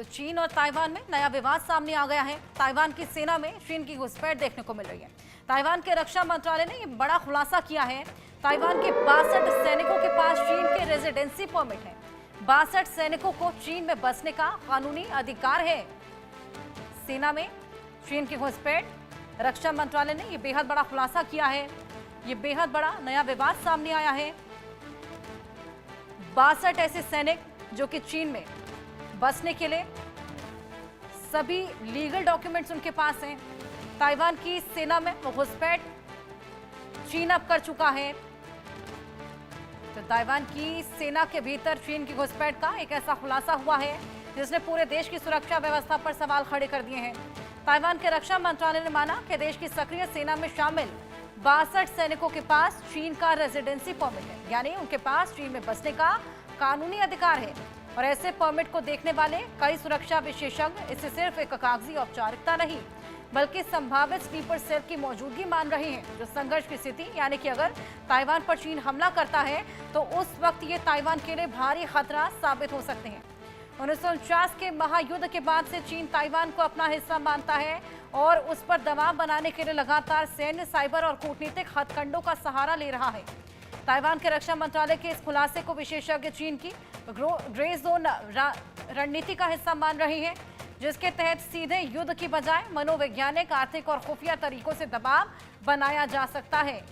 चीन और ताइवान में नया विवाद सामने आ गया है। ताइवान की सेना में चीन की घुसपैठ देखने को मिल रही है। ताइवान के रक्षा मंत्रालय ने यह बड़ा खुलासा किया है। ताइवान के 62 सैनिकों के पास चीन के रेजिडेंसी परमिट है। 62 सैनिकों को चीन में बसने का कानूनी अधिकार है। सेना में चीन की घुसपैठ, रक्षा मंत्रालय ने यह बेहद बड़ा खुलासा किया है। ये बेहद बड़ा नया विवाद सामने आया है। 62 ऐसे सैनिक जो कि चीन में बसने के लिए सभी लीगल डॉक्यूमेंट्स उनके पास हैं। ताइवान की सेना में वो घुसपैठ चीन अब कर चुका है। तो ताइवान की सेना के भीतर चीन की घुसपैठ का एक ऐसा खुलासा हुआ है जिसने पूरे देश की सुरक्षा व्यवस्था पर सवाल खड़े कर दिए हैं। ताइवान के रक्षा मंत्रालय ने माना कि देश की सक्रिय सेना में शामिल 62 सैनिकों के पास चीन का रेजिडेंसी परमिट है, यानी उनके पास चीन में बसने का कानूनी अधिकार है। और ऐसे परमिट को देखने वाले कई सुरक्षा विशेषज्ञ इसे सिर्फ एक कागजी औपचारिकता नहीं बल्कि संभावित स्लीपर सेल की मौजूदगी मान रहे हैं, जो संघर्ष की स्थिति यानी कि अगर ताइवान पर चीन हमला करता है तो उस वक्त ये ताइवान के लिए भारी खतरा साबित हो सकते हैं। 1949 के महायुद्ध के बाद से चीन ताइवान को अपना हिस्सा मानता है और उस पर दबाव बनाने के लिए लगातार सैन्य, साइबर और कूटनीतिक हथकंडों का सहारा ले रहा है। ताइवान के रक्षा मंत्रालय के इस खुलासे को विशेषज्ञ चीन की ग्रे जोन रणनीति का हिस्सा मान रहे हैं, जिसके तहत सीधे युद्ध की बजाय मनोवैज्ञानिक, आर्थिक और खुफिया तरीकों से दबाव बनाया जा सकता है।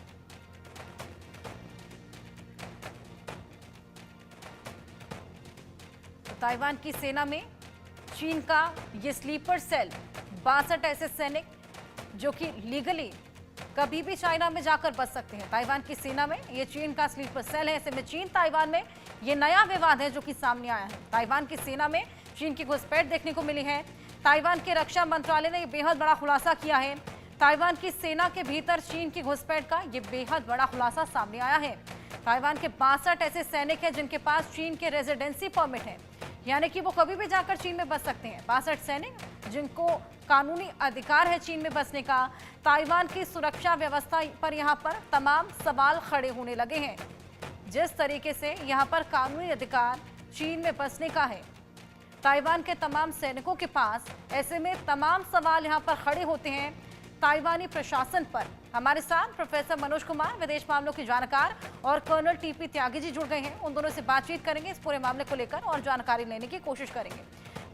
ताइवान की सेना में चीन का ये स्लीपर सेल 62 ऐसे सैनिक जो कि लीगली कभी भी चाइना में जाकर बच सकते हैं। ताइवान की सेना में ये चीन का स्लीपर सेल है। ऐसे में चीन ताइवान में ये नया विवाद है जो कि सामने आया है। ताइवान की सेना में चीन की घुसपैठ देखने को मिली है। ताइवान के रक्षा मंत्रालय ने यह बेहद बड़ा खुलासा किया है। ताइवान की सेना के भीतर चीन की घुसपैठ का यह बेहद बड़ा खुलासा सामने आया है। ताइवान के 62 ऐसे सैनिक हैं जिनके पास चीन के रेजिडेंसी परमिट है, यानी कि वो कभी भी जाकर चीन में बस सकते हैं। 62 सैनिक जिनको कानूनी अधिकार है चीन में बसने का। ताइवान की सुरक्षा व्यवस्था पर यहाँ पर तमाम सवाल खड़े होने लगे हैं। जिस तरीके से यहाँ पर कानूनी अधिकार चीन में बसने का है ताइवान के तमाम सैनिकों के पास, ऐसे में तमाम सवाल यहाँ पर खड़े होते हैं ताइवानी प्रशासन पर। हमारे साथ प्रोफेसर मनोज कुमार, विदेश मामलों के जानकार, और कर्नल टीपी त्यागी जी जुड़ गए हैं। उन दोनों से बातचीत करेंगे इस पूरे मामले को लेकर और जानकारी लेने की कोशिश करेंगे।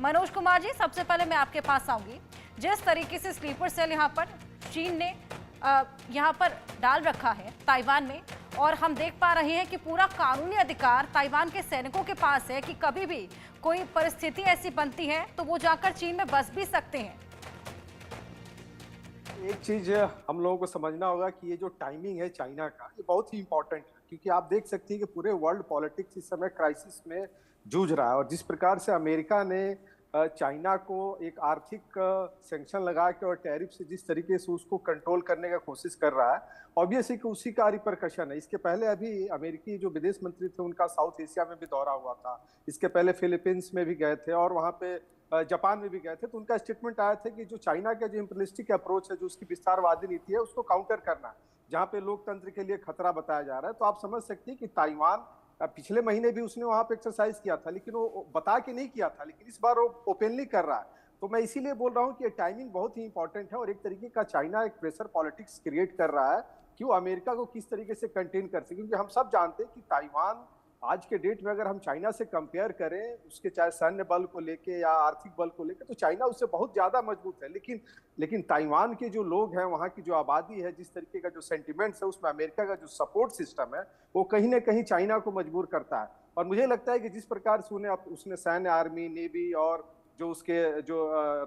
मनोज कुमार जी, सबसे पहले मैं आपके पास आऊंगी। जिस तरीके से स्लीपर सेल यहाँ पर चीन ने यहाँ पर डाल रखा है ताइवान में, और हम देख पा रहे हैं कि पूरा कानूनी अधिकार ताइवान के सैनिकों के पास है कि कभी भी कोई परिस्थिति ऐसी बनती है तो वो जाकर चीन में बस भी सकते हैं। एक चीज हम लोगों को समझना होगा कि ये जो टाइमिंग है चाइना का, ये बहुत ही इंपॉर्टेंट है, क्योंकि आप देख सकती हैं कि पूरे वर्ल्ड पॉलिटिक्स इस समय क्राइसिस में जूझ रहा है। और जिस प्रकार से अमेरिका ने चाइना को एक आर्थिक सैंक्शन लगा के और टैरिफ से जिस तरीके से उसको कंट्रोल करने का कोशिश कर रहा है, ऑब्वियसली कि उसी का रिपरकशन है। इसके पहले अभी अमेरिकी जो विदेश मंत्री थे उनका साउथ एशिया में भी दौरा हुआ था, इसके पहले फिलीपींस में भी गए थे और वहाँ पे जापान में भी गए थे। तो उनका स्टेटमेंट आया था कि जो चाइना का जो इम्पीरियलिस्टिक अप्रोच है, जो उसकी विस्तारवादी नीति है, उसको काउंटर करना है, जहाँ पे लोकतंत्र के लिए खतरा बताया जा रहा है। तो आप समझ सकते हैं कि ताइवान पिछले महीने भी उसने वहां पे एक्सरसाइज किया था, लेकिन वो बता के नहीं किया था, लेकिन इस बार वो ओपनली कर रहा है। तो मैं इसीलिए बोल रहा हूँ कि टाइमिंग बहुत ही इंपॉर्टेंट है और एक तरीके का चाइना एक प्रेशर पॉलिटिक्स क्रिएट कर रहा है कि वो अमेरिका को किस तरीके से कंटेन कर सके। क्योंकि हम सब जानते हैं कि ताइवान आज के डेट में अगर हम चाइना से कंपेयर करें, उसके चाहे सैन्य बल को लेके या आर्थिक बल को लेके, तो चाइना उससे बहुत ज्यादा मजबूत है। लेकिन ताइवान के जो लोग हैं, वहाँ की जो आबादी है, जिस तरीके का जो सेंटिमेंट्स है, उसमें अमेरिका का जो सपोर्ट सिस्टम है वो कहीं ना कहीं चाइना को मजबूर करता है। और मुझे लगता है कि जिस प्रकार से उसने सैन्य, आर्मी, नेवी और जो उसके जो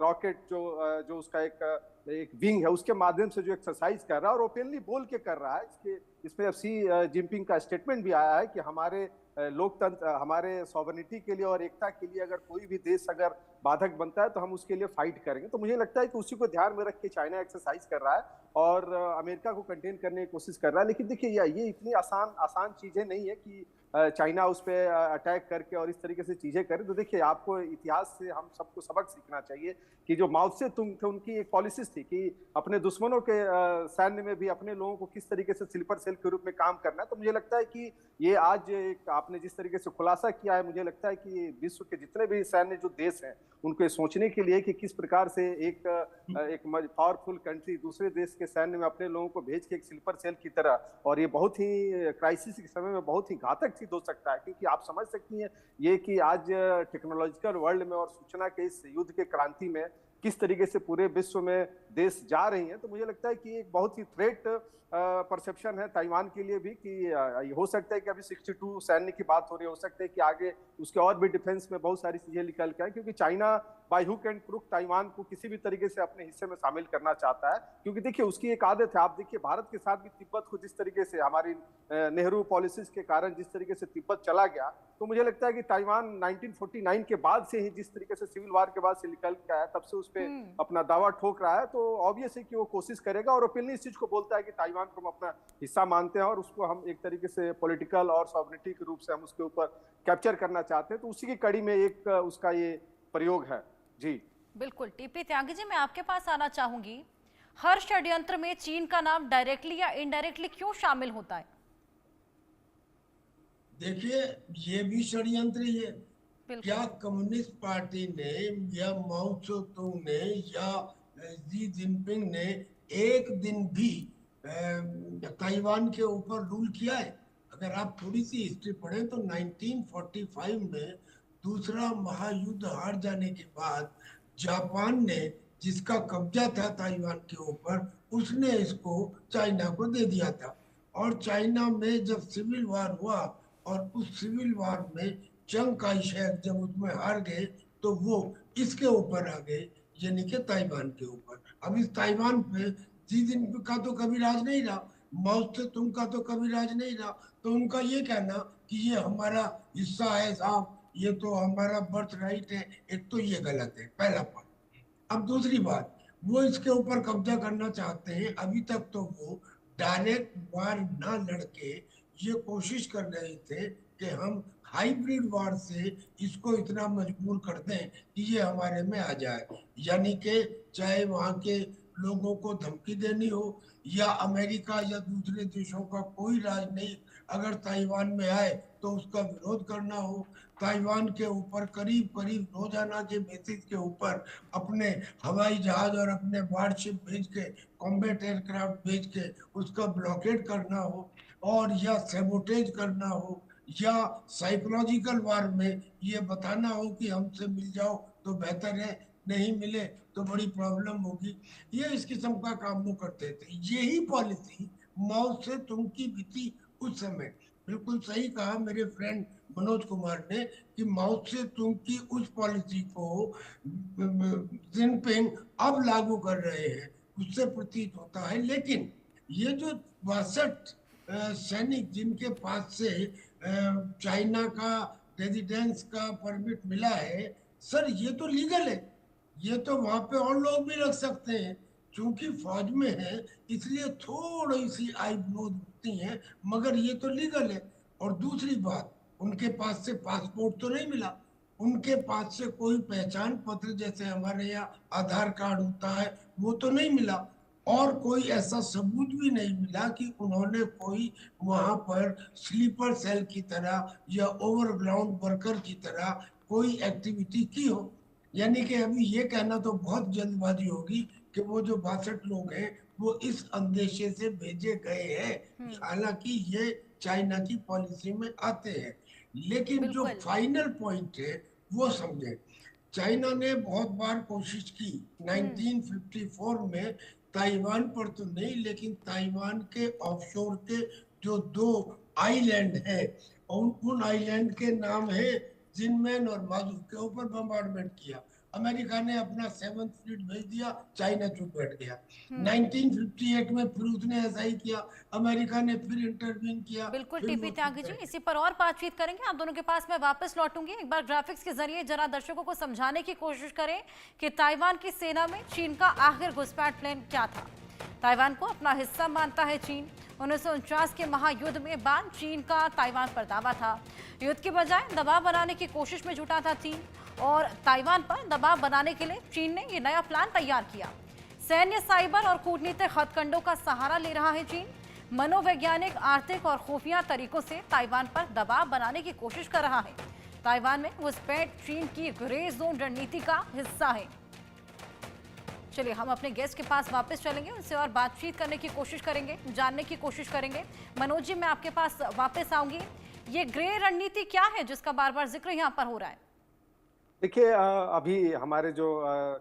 रॉकेट जो उसका एक विंग है, उसके माध्यम से जो एक्सरसाइज कर रहा है और ओपनली बोल के कर रहा है। इसमें सी जिनपिंग का स्टेटमेंट भी आया है कि हमारे लोकतंत्र, हमारे सॉवरेनिटी के लिए और एकता के लिए अगर कोई भी देश अगर बाधक बनता है तो हम उसके लिए फाइट करेंगे। तो मुझे लगता है कि उसी को ध्यान में रख के चाइना एक्सरसाइज कर रहा है और अमेरिका को कंटेन करने की कोशिश कर रहा है। लेकिन देखिए, ये इतनी आसान चीजें नहीं है कि चाइना उस पर अटैक करके और इस तरीके से चीजें करे। तो देखिए, आपको इतिहास से हम सबको सबक सीखना चाहिए कि जो माओ से तुंग थे, उनकी एक पॉलिसीज थी कि अपने दुश्मनों के सैन्य में भी अपने लोगों को किस तरीके से स्लीपर सेल के रूप में काम करना है। तो मुझे लगता है कि ये आज एक आपने जिस तरीके से खुलासा किया है, मुझे लगता है कि विश्व के जितने भी सैन्य जो देश हैं, उनको ये सोचने के लिए कि किस प्रकार से एक पावरफुल कंट्री दूसरे देश के सैन्य में अपने लोगों को भेज के एक स्लीपर सेल की तरह, और ये बहुत ही क्राइसिस के समय में बहुत ही घातक सिद्ध हो सकता है। क्योंकि आप समझ सकती हैं ये कि आज टेक्नोलॉजिकल वर्ल्ड में और सूचना के इस युद्ध के क्रांति में किस तरीके से पूरे विश्व में देश जा रही हैं। तो मुझे लगता है कि एक बहुत ही थ्रेट परसेप्शन है ताइवान के लिए भी कि हो सकता है कि अभी 62 सैन्य की बात हो रही है, हो सकता है कि आगे उसके और भी डिफेंस में बहुत सारी चीजें निकल के आए, क्योंकि China by hook and crook Taiwan को किसी भी तरीके से अपने हिस्से में शामिल करना चाहता है। क्योंकि देखिए, उसकी एक आदत है, आप देखिए भारत के साथ भी तिब्बत को जिस तरीके से हमारी नेहरू पॉलिसीज के कारण जिस तरीके से तिब्बत चला गया, तो मुझे लगता है कि ताइवान 1949 के बाद से ही जिस तरीके से सिविल वार के बाद से निकल के आया, तब से उस पर अपना दावा ठोक रहा है। तो ऑब्वियस है कि वो कोशिश करेगा और ओपनली इस चीज को बोलता है कि ताइवान को हम अपना हिस्सा मानते हैं और उसको हम एक तरीके से पॉलिटिकल और सॉवरेनिटी के रूप से हम उसके ऊपर कैप्चर करना चाहते हैं। तो उसी की कड़ी में एक उसका ये प्रयोग है। जी बिल्कुल। टीपी त्यागी जी, मैं आपके पास आना चाहूंगी। हर षड्यंत्र में चीन का नाम डायरेक्टली या इनडायरेक्टली क्यों शामिल होता है? देखिए, ये भी षड्यंत्र ही है। बिल्कुल। क्या कम्युनिस्ट पार्टी ने या माओ तुंग ने या शी जिनपिंग ने एक दिन भी ताइवान के ऊपर रूल किया है? अगर आप थोड़ी सी हिस्ट्री पढ़ें तो 1945 में दूसरा महायुद्ध हार जाने के बाद जापान ने, जिसका कब्जा था ताइवान के ऊपर, उसने इसको चाइना को दे दिया था। और चाइना में जब सिविल वार हुआ और उस सिविल वार में चिंग काई शेक जब उसमें हार गए, तो वो इसके ऊपर आ गए, यानी कि ताइवान के ऊपर। अब इस ताइवान पे शी जिनपिंग का तो कभी राज नहीं रहा, माओ तुंग का तो कभी राज नहीं रहा। तो उनका ये कहना कि ये हमारा हिस्सा है साहब, ये तो हमारा बर्थ राइट है, एक तो ये गलत है, पहला पॉइंट। अब दूसरी बात, वो इसके ऊपर कब्जा करना चाहते हैं। अभी तक तो वो डायरेक्ट वार ना लड़के ये कोशिश कर रहे थे कि हम हाइब्रिड वार से इसको इतना मजबूर कर दें कि ये हमारे में आ जाए। यानी कि चाहे वहां के लोगों को धमकी देनी हो या अमेरिका या दूसरे देशों का कोई राजनयिक अगर ताइवान में आए तो उसका विरोध करना हो, ताइवान के ऊपर करीब करीब रोजाना के बेसिस के ऊपर अपने हवाई जहाज और अपने वारशिप भेज के, कॉम्बैट एयरक्राफ्ट भेज के उसका ब्लॉकेड करना हो, और या सैबोटेज करना हो, या साइकोलॉजिकल वार में ये बताना हो कि हमसे मिल जाओ तो बेहतर है, नहीं मिले तो बड़ी प्रॉब्लम होगी, ये इस किस्म का काम वो करते थे। यही पॉलिसी माओ से तुंग की भी थी उस समय। बिल्कुल सही कहा मेरे फ्रेंड मनोज कुमार ने कि माओ से तुंग की उस पॉलिसी को जिनपिंग अब लागू कर रहे हैं, उससे प्रतीत होता है। लेकिन ये जो 62 सैनिक जिनके पास से चाइना का रेजिडेंस का परमिट मिला है, सर ये तो लीगल है, ये तो वहां पे और लोग भी रख सकते हैं। चूंकि फौज में है इसलिए थोड़ी सी आईब्रोज उठती हैं, मगर ये तो लीगल है। और दूसरी बात, उनके पास से पासपोर्ट तो नहीं मिला, उनके पास से कोई पहचान पत्र जैसे हमारे यहाँ आधार कार्ड होता है वो तो नहीं मिला, और कोई ऐसा सबूत भी नहीं मिला कि उन्होंने कोई वहां पर स्लीपर सेल की तरह या ओवरग्राउंड वर्कर की तरह कोई एक्टिविटी की हो। यानी कि अभी ये कहना तो बहुत जल्दबाजी होगी कि वो जो 62 लोग हैं वो इस अंदेशे से भेजे गए हैं, हालांकि ये चाइना की पॉलिसी में आते हैं। लेकिन जो फाइनल पॉइंट है वो समझे, चाइना ने बहुत बार कोशिश की 1954 में ताइवान पर तो नहीं, लेकिन ताइवान के ऑफशोर के जो 2 आइलैंड है, उन आइलैंड के नाम है जिनमैन और माजू, के ऊपर बम्बार्डमेंट किया। अमेरिका ने अपना 7th फ्लीट भेज दिया, चाइना चुप बैठ गया। 1958 में फिर उसने ऐसा ही किया, अमेरिका ने फिर इंटरवीन किया। बिल्कुल टीपी त्यागी जी, इसी पर और बातचीत करेंगे। आप दोनों के पास मैं वापस लौटूंगी। एक बार ग्राफिक्स के जरिए जरा दर्शकों को समझाने की कोशिश करें कि ताइवान की सेना में चीन का आखिर घुसपैठ प्लान क्या था। ताइवान को अपना हिस्सा मानता है चीन, 1949 के महायुद्ध में बाद चीन का ताइवान पर दावा था। युद्ध के बजाय दबाव बनाने की कोशिश में जुटा था चीन और ताइवान पर दबाव बनाने के लिए चीन ने ये नया प्लान तैयार किया। सैन्य, साइबर और कूटनीतिक हथकंडों का सहारा ले रहा है चीन। मनोवैज्ञानिक, आर्थिक और खुफिया तरीकों से ताइवान पर दबाव बनाने की कोशिश कर रहा है। ताइवान में घुसपैठ चीन की ग्रे जोन रणनीति का हिस्सा है। चलिए हम अपने गेस्ट के पास वापस चलेंगे, उनसे और बातचीत करने की कोशिश करेंगे, जानने की कोशिश करेंगे। मनोज जी, मैं आपके पास वापस आऊंगी। ये ग्रे रणनीति क्या है जिसका बार बार जिक्र यहाँ पर हो रहा है? देखिए, अभी हमारे जो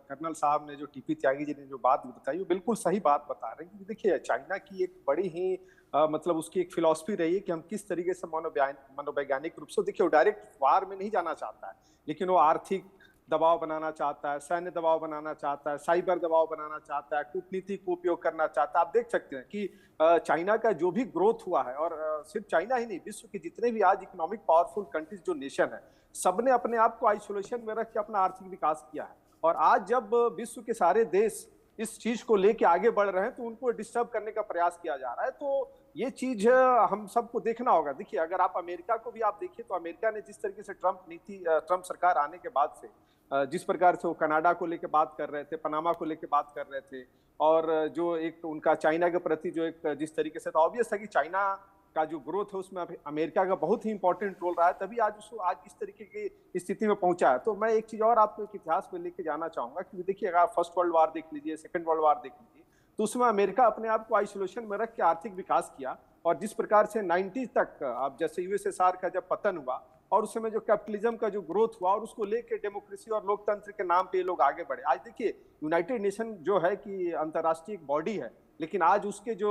कर्नल साहब ने, जो टीपी त्यागी जी ने जो बात बताई, वो बिल्कुल सही बात बता रहे हैं कि देखिए चाइना की एक बड़ी ही मतलब उसकी एक फिलॉसफी रही है कि हम किस तरीके से मनोवैज्ञानिक रूप से, देखिए वो डायरेक्ट वार में नहीं जाना चाहता है, लेकिन वो आर्थिक दबाव बनाना चाहता है, सैन्य दबाव बनाना चाहता है, साइबर दबाव बनाना चाहता है, कूटनीति को उपयोग करना चाहता है। आप देख सकते हैं कि चाइना का जो भी ग्रोथ हुआ है, और सिर्फ चाइना ही नहीं, विश्व के जितने भी आज इकोनॉमिक पावरफुल कंट्रीज जो नेशन है, सबने अपने आप को आइसोलेशन में रख के अपना आर्थिक विकास किया है। और आज जब विश्व के सारे देश इस चीज को लेके आगे बढ़ रहे हैं तो उनको डिस्टर्ब करने का प्रयास किया जा रहा है। तो ये चीज हम सबको देखना होगा। देखिए, अगर आप अमेरिका को भी आप देखिए तो अमेरिका ने जिस तरीके से ट्रम्प सरकार आने के बाद से जिस प्रकार से वो कनाडा को लेके बात कर रहे थे, पनामा को लेके बात कर रहे थे, और जो एक उनका चाइना के प्रति जो एक जिस तरीके से, तो ऑब्वियस है कि चाइना का जो ग्रोथ है उसमें अमेरिका का बहुत ही इंपॉर्टेंट रोल रहा है, तभी आज उसको आज इस तरीके की स्थिति में पहुंचा है। तो मैं एक चीज और आपको एक इतिहास में लेके जाना चाहूंगा कि देखिए, अगर आप फर्स्ट वर्ल्ड वार देख लीजिए, सेकंड वर्ल्ड वार देख लीजिए, तो उसमें अमेरिका अपने आप को आइसोलेशन में रख के आर्थिक विकास किया। और जिस प्रकार से 90 तक अब जैसे यूएसएसआर का जब पतन हुआ और उस समय जो कैपिटलिज्म का जो ग्रोथ हुआ और उसको लेके डेमोक्रेसी और लोकतंत्र के नाम पे लोग आगे बढ़े। आज देखिए, यूनाइटेड नेशन जो है कि अंतर्राष्ट्रीय एक बॉडी है, लेकिन आज उसके जो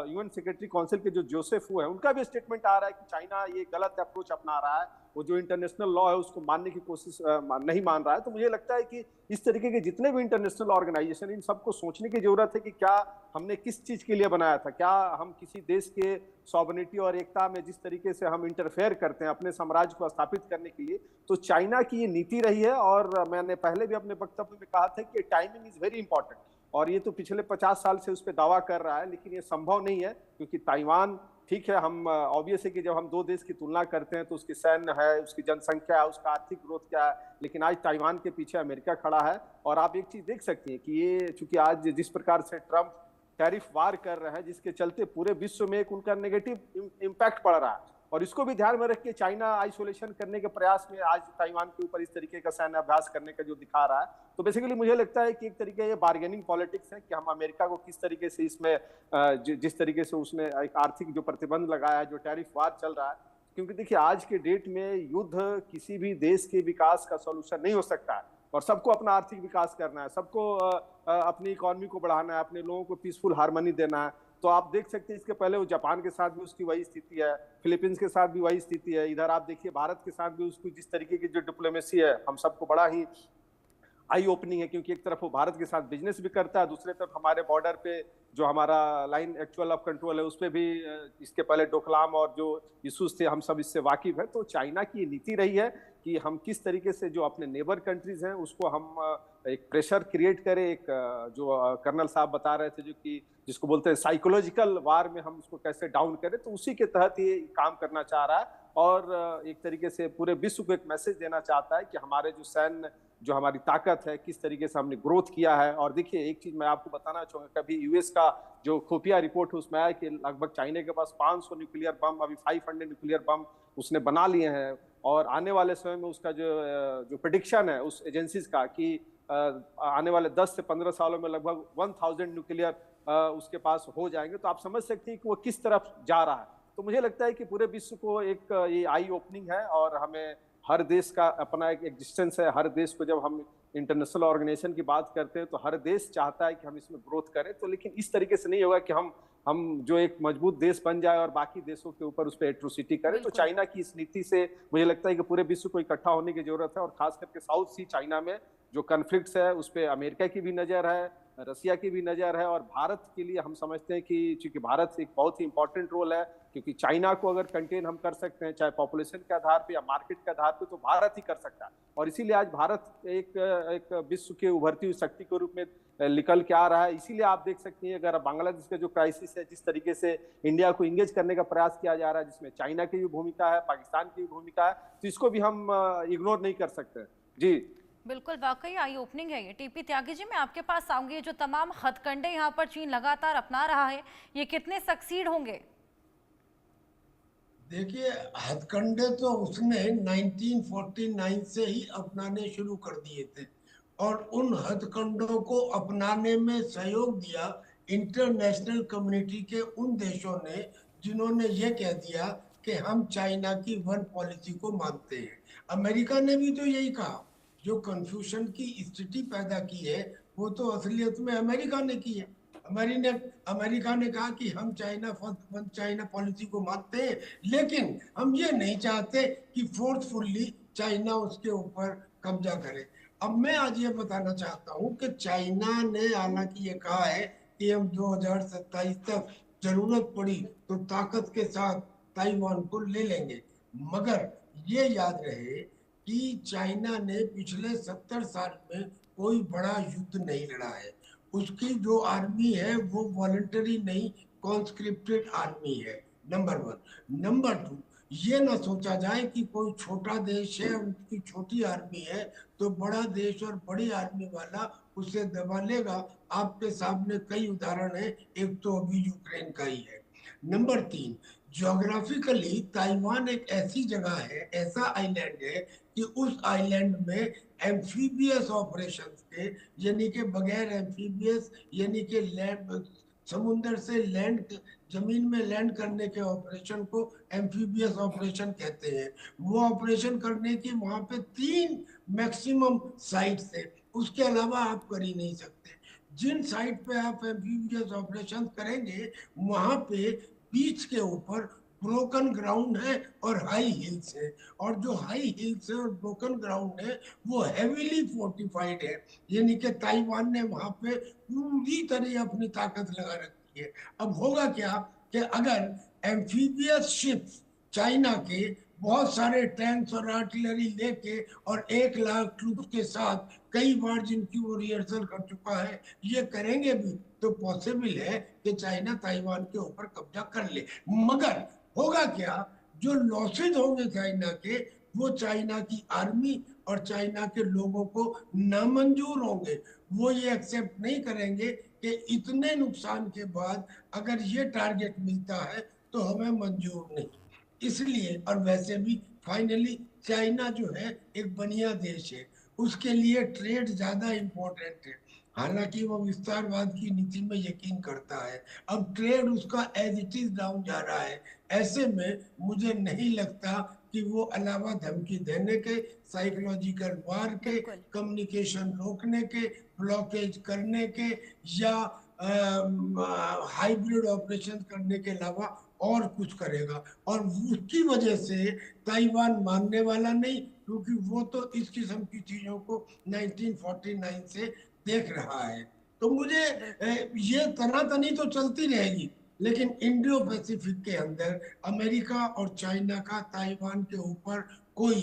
यूएन सेक्रेटरी काउंसिल के जो जोसेफ है, उनका भी स्टेटमेंट आ रहा है कि चाइना ये गलत अप्रोच अपना रहा है, वो जो इंटरनेशनल लॉ है उसको मानने की कोशिश नहीं मान रहा है। तो मुझे लगता है कि इस तरीके के जितने भी इंटरनेशनल ऑर्गेनाइजेशन, इन सबको सोचने की जरूरत है कि क्या हमने किस चीज के लिए बनाया था, क्या हम किसी देश के सॉवरेनिटी और एकता में जिस तरीके से हम इंटरफेयर करते हैं अपने साम्राज्य को स्थापित करने के लिए, तो चाइना की ये नीति रही है। और मैंने पहले भी अपने वक्तव्य में कहा था कि टाइमिंग इज वेरी इंपॉर्टेंट, और ये तो पिछले 50 साल से उस पर दावा कर रहा है, लेकिन ये संभव नहीं है क्योंकि ताइवान, ठीक है, हम ऑब्वियस है कि जब हम दो देश की तुलना करते हैं तो उसकी सैन्य है, उसकी जनसंख्या है, उसका आर्थिक ग्रोथ क्या है, लेकिन आज ताइवान के पीछे अमेरिका खड़ा है। और आप एक चीज देख सकती हैं कि ये चूंकि आज जिस प्रकार से ट्रम्प टैरिफ वार कर रहे हैं, जिसके चलते पूरे विश्व में एक उनका नेगेटिव इम्पैक्ट पड़ रहा है, और इसको भी ध्यान में रख के चाइना आइसोलेशन करने के प्रयास में आज ताइवान के ऊपर इस तरीके का सैन्य अभ्यास करने का जो दिखा रहा है। तो बेसिकली मुझे लगता है कि एक तरीके ये बार्गेनिंग पॉलिटिक्स है कि हम अमेरिका को किस तरीके से इसमें जिस तरीके से उसने एक आर्थिक जो प्रतिबंध लगाया है, जो टैरिफ वार चल रहा है, क्योंकि देखिए आज के डेट में युद्ध किसी भी देश के विकास का सोल्यूशन नहीं हो सकता है, और सबको अपना आर्थिक विकास करना है, सबको अपनी इकोनॉमी को बढ़ाना है, अपने लोगों को पीसफुल हार्मनी देना है। तो आप देख सकते हैं इसके पहले वो जापान के साथ भी उसकी वही स्थिति है, फिलीपींस के साथ भी वही स्थिति है, इधर आप देखिए भारत के साथ भी उसकी जिस तरीके की जो डिप्लोमेसी है, हम सबको बड़ा ही आई ओपनिंग है, क्योंकि एक तरफ वो भारत के साथ बिजनेस भी करता है, दूसरे तरफ हमारे बॉर्डर पे जो हमारा लाइन एक्चुअल ऑफ कंट्रोल है उस पर भी इसके पहले डोकलाम और जो इशूज थे हम सब इससे वाकिफ है। तो चाइना की नीति रही है कि हम किस तरीके से जो अपने नेबर कंट्रीज हैं उसको हम एक प्रेशर क्रिएट करें, एक जो कर्नल साहब बता रहे थे जो कि जिसको बोलते हैं साइकोलॉजिकल वार में हम उसको कैसे डाउन करें, तो उसी के तहत ये काम करना चाह रहा है। और एक तरीके से पूरे विश्व को एक मैसेज देना चाहता है कि हमारे जो सैन्य, जो हमारी ताकत है, किस तरीके से हमने ग्रोथ किया है। और देखिए एक चीज मैं आपको बताना चाहूंगा, कभी यूएस का जो खुफिया रिपोर्ट है उसमें आया कि लगभग चाइना के पास 500 न्यूक्लियर बम, अभी 500 न्यूक्लियर बम उसने बना लिए हैं, और आने वाले समय में उसका जो प्रेडिक्शन है उस एजेंसीज का कि आने वाले 10 से 15 सालों में लगभग 1000 न्यूक्लियर उसके पास हो जाएंगे। तो आप समझ सकते हैं कि वो किस तरफ जा रहा है। तो मुझे लगता है कि पूरे विश्व को एक ये आई ओपनिंग है, और हमें हर देश का अपना एक एग्जिस्टेंस है। हर देश को जब हम इंटरनेशनल ऑर्गेनाइजेशन की बात करते हैं तो हर देश चाहता है कि हम इसमें ग्रोथ करें, तो लेकिन इस तरीके से नहीं होगा कि हम जो एक मजबूत देश बन जाए और बाकी देशों के ऊपर उस पर एट्रोसिटी करें। तो चाइना की इस नीति से मुझे लगता है कि पूरे विश्व को इकट्ठा होने की जरूरत है, और खास करके साउथ सी चाइना में जो कॉन्फ्लिक्ट्स है उस पर अमेरिका की भी नजर है, रसिया की भी नजर है, और भारत के लिए हम समझते हैं कि चूंकि भारत एक बहुत ही इंपॉर्टेंट रोल है, क्योंकि चाइना को अगर कंटेन हम कर सकते हैं चाहे पॉपुलेशन के आधार पे या मार्केट के आधार पे, तो भारत ही कर सकता है। और इसीलिए आज भारत एक विश्व के उभरती हुई शक्ति के रूप में निकल के आ रहा है। इसीलिए आप देख सकती हैं अगर बांग्लादेश का जो क्राइसिस है, जिस तरीके से इंडिया को इंगेज करने का प्रयास किया जा रहा है, जिसमें चाइना की भी भूमिका है, पाकिस्तान की भी भूमिका है, तो इसको भी हम इग्नोर नहीं कर सकते। जी बिल्कुल, वाकई आई ओपनिंग है ये। टीपी त्यागी जी, मैं आपके पास आऊंगी। ये जो तमाम हथकंडे यहाँ पर चीन लगातार अपना रहा है, ये कितने सक्सीड होंगे? देखिए, हथकंडे तो उसने 1949 से ही अपनाने शुरू कर दिए थे, और उन हथकंडों को अपनाने में सहयोग दिया इंटरनेशनल कम्युनिटी के उन देशों ने जिन्होंने ये कह दिया कि हम चाइना की वन पॉलिसी को मानते हैं। अमेरिका ने भी तो यही कहा। जो कन्फ्यूजन की स्थिति पैदा की है वो तो असलियत में अमेरिका ने की है। अमेरिका ने कहा कि हम China first one China policy को मानते हैं, लेकिन हम ये नहीं चाहते कि फोर्सफुली चाइना उसके ऊपर कब्जा करे। अब मैं आज ये बताना चाहता हूँ कि चाइना ने हालांकि ये कहा है कि हम 2027 तक जरूरत पड़ी तो ताकत के साथ ताइवान को ले लेंगे, मगर ये याद रहे कि चाइना ने पिछले 70 साल में कोई बड़ा युद्ध नहीं लड़ा है। उसकी जो आर्मी है वो वॉलंटरी नहीं, कॉन्स्क्रिप्टेड आर्मी है, नंबर 1। नंबर 2, ये ना सोचा जाए कि कोई छोटा देश है, उसकी छोटी आर्मी है तो बड़ा देश और बड़ी आर्मी वाला उसे दबा लेगा। आपके सामने कई उदाहरण है, एक तो अभी यूक्रेन का ही है। नंबर 3, ज्योग्राफिकली ताइवान एक ऐसी जगह है, ऐसा आइलैंड है कि उस आइलैंड में एम्फीबियस ऑपरेशंस के, यानी कि बगैर एम्फीबियस यानी कि लैंड समुद्र से लैंड जमीन में लैंड करने के ऑपरेशन को एम्फीबियस ऑपरेशन कहते हैं। वो ऑपरेशन करने की वहां पे 3 मैक्सिमम साइट्स है, उसके अलावा आप कर ही नहीं सकते। जिन साइट पे आप एम्फीबियस ऑपरेशन करेंगे वहां पे बीच के ऊपर ब्रोकन ग्राउंड है और हाई हिल्स है, और जो हाई हिल्स है और ब्रोकन ग्राउंड है वो हेवीली फोर्टिफाइड है, यानी कि ताइवान ने वहां पे पूरी तरह अपनी ताकत लगा रखी है। अब होगा क्या कि अगर एम्फीबियस शिप्स चाइना के बहुत सारे टैंक्स और आर्टिलरी लेके और 1 लाख ट्रूप के साथ कई बार जिनकी वो रिहर्सल कर चुका है ये करेंगे भी, तो पॉसिबल है कि चाइना ताइवान के ऊपर कब्जा कर ले। मगर होगा क्या, जो लॉसेज होंगे चाइना के वो चाइना की आर्मी और चाइना के लोगों को नामंजूर होंगे। वो ये एक्सेप्ट नहीं करेंगे कि इतने नुकसान के बाद अगर ये टारगेट मिलता है तो हमें मंजूर नहीं। इसलिए, और वैसे भी फाइनली चाइना जो है एक बनिया देश है, उसके लिए ट्रेड ज्यादा इंपॉर्टेंट है। हालांकि वो विस्तारवाद की नीति में यकीन करता है, अब ट्रेड उसका एज इट इज डाउन जा रहा है। ऐसे में मुझे नहीं लगता कि वो अलावा धमकी देने के, साइकोलॉजिकल वार के, कम्युनिकेशन रोकने के, ब्लॉकेज करने के या हाइब्रिड ऑपरेशन करने के अलावा और कुछ करेगा। और उसकी वजह से ताइवान मानने वाला नहीं, क्योंकि वो तो इस किस्म की चीजों को 1949 से देख रहा है। तो मुझे ये तनातनी तो चलती रहेगी, लेकिन इंडो पैसिफिक के अंदर अमेरिका और चाइना का ताइवान के ऊपर कोई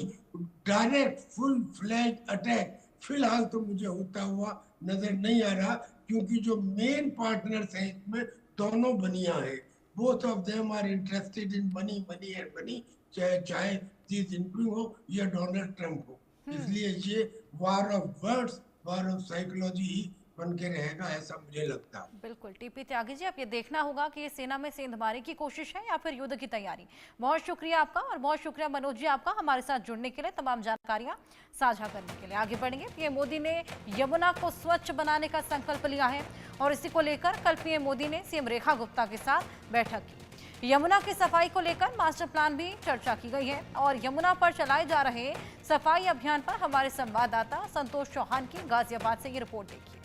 डायरेक्ट फुल फ्लैग अटैक फिलहाल तो मुझे होता हुआ नजर नहीं आ रहा, क्योंकि जो मेन पार्टनर्स हैं इसमें दोनों बनिया है। Both of them are interested in money, money and money, चाहे शी जिनपिंग हो या डोनाल्ड ट्रंप हो। इसलिए ये war of words, war of psychology ही बन के रहेगा, ऐसा मुझे लगता है। बिल्कुल टीपी त्यागी जी, अब ये देखना होगा कि ये सेना में सेंधमारी की कोशिश है या फिर युद्ध की तैयारी। बहुत शुक्रिया आपका, और बहुत शुक्रिया मनोज जी आपका हमारे साथ जुड़ने के लिए, तमाम जानकारियां साझा करने के लिए। आगे बढ़ेंगे। पीएम मोदी ने यमुना को स्वच्छ बनाने का संकल्प लिया है, और इसी को लेकर कल पीएम मोदी ने सीएम रेखा गुप्ता के साथ बैठक की। यमुना की सफाई को लेकर मास्टर प्लान भी चर्चा की गई है, और यमुना पर चलाए जा रहे सफाई अभियान पर हमारे संवाददाता संतोष चौहान की गाजियाबाद से ये रिपोर्ट देखिए।